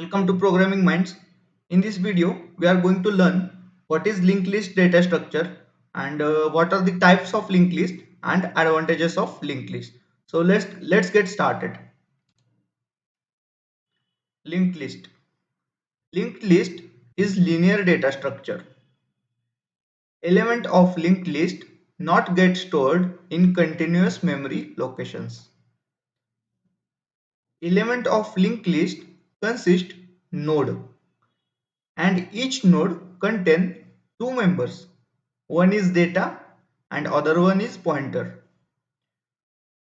Welcome to Programming Minds. In this video, we are going to learn what is linked list data structure and what are the types of linked list and advantages of linked list. So let's get started. Linked list. Linked list is linear data structure. Element of linked list not get stored in continuous memory locations. Element of linked list consist node, and each node contain two members. One is data and other one is pointer.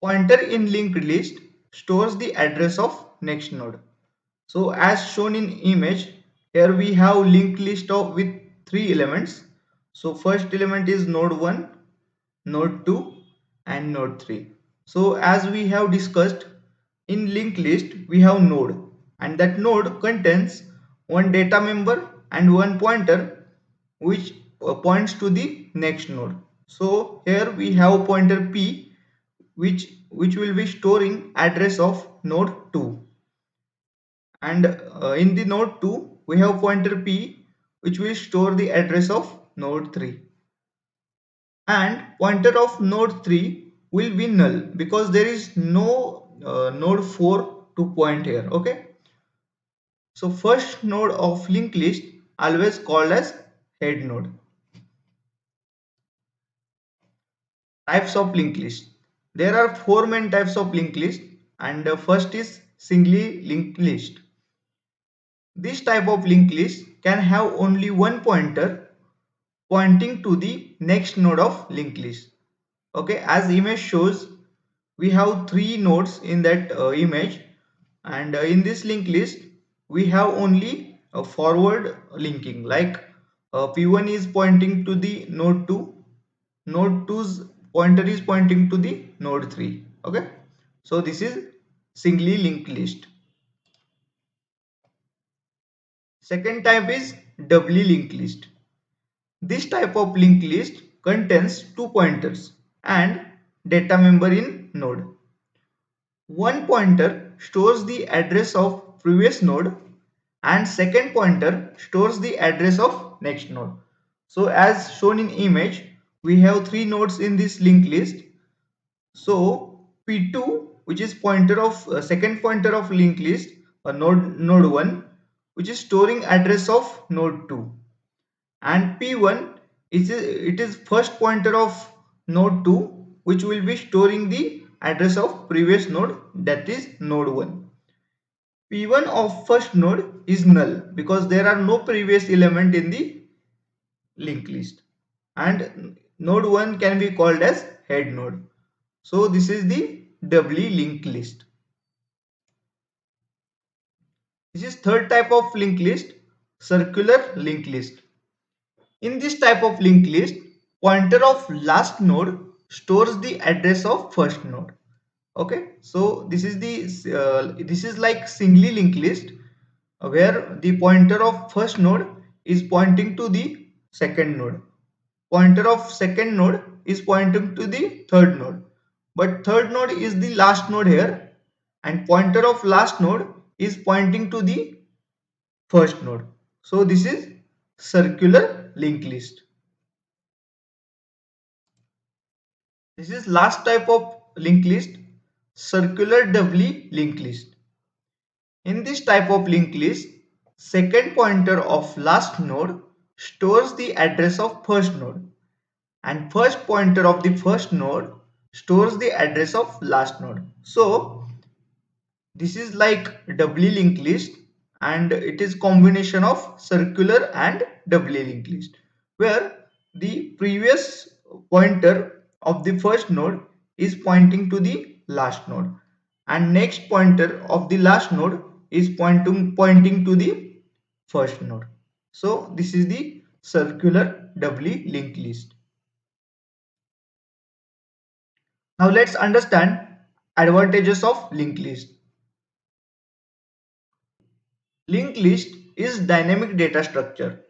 Pointer in linked list stores the address of next node. So as shown in image, here we have linked list with three elements. So first element is node 1, node 2 and node 3. So as we have discussed, in linked list we have node, and that node contains one data member and one pointer which points to the next node. So here we have pointer p which will be storing address of node 2, and in the node 2 we have pointer p which will store the address of node 3, and pointer of node 3 will be null because there is no node 4 to point here. Okay, so first node of linked list always called as head node. Types of linked list. There are four main types of linked list, and first is singly linked list. This type of linked list can have only one pointer pointing to the next node of linked list. Okay, as image shows, we have three nodes in that image, and in this linked list we have only a forward linking, like p1 is pointing to the node 2, node 2's pointer is pointing to the node 3. Okay, so this is singly linked list. Second type is doubly linked list. This type of linked list contains two pointers and data member in node. One pointer stores the address of previous node and second pointer stores the address of next node. So as shown in image, we have three nodes in this linked list. So P2, which is pointer of second pointer of linked list, node 1, which is storing address of node 2, and P1 it is first pointer of node 2 which will be storing the address of previous node, that is node 1. P1 of first node is null because there are no previous element in the linked list, and node 1 can be called as head node. So this is the doubly linked list. This is third type of linked list, circular linked list. In this type of linked list, pointer of last node stores the address of first node. Okay, so this is this is like singly linked list, where the pointer of first node is pointing to the second node. Pointer of second node is pointing to the third node, but third node is the last node here, and pointer of last node is pointing to the first node. So this is circular linked list. This is last type of linked list, circular doubly linked list. In this type of linked list, second pointer of last node stores the address of first node, and first pointer of the first node stores the address of last node. So this is like doubly linked list, and it is combination of circular and doubly linked list, where the previous pointer of the first node is pointing to the last node, and next pointer of the last node is pointing to the first node. So this is the circular doubly linked list. Now let's understand advantages of linked list. Linked list is dynamic data structure.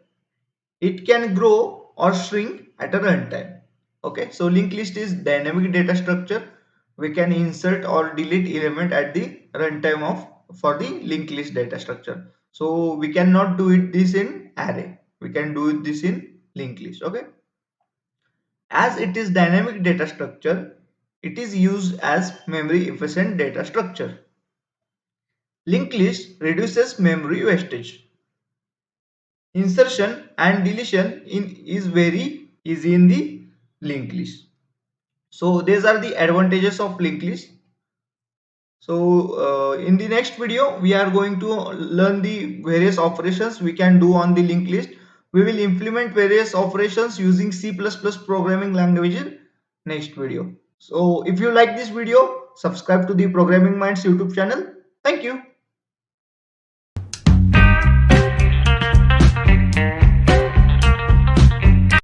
It can grow or shrink at a runtime. Okay, so linked list is dynamic data structure. We can insert or delete element at the runtime of for the linked list data structure. So we cannot do this in array. We can do this in linked list. Okay. As it is dynamic data structure, it is used as memory efficient data structure. Linked list reduces memory wastage. Insertion and deletion is very easy in the linked list. So these are the advantages of linked list. So in the next video, we are going to learn the various operations we can do on the linked list. We will implement various operations using C++ programming language in next video. So if you like this video, subscribe to the Programming Minds YouTube channel. Thank you.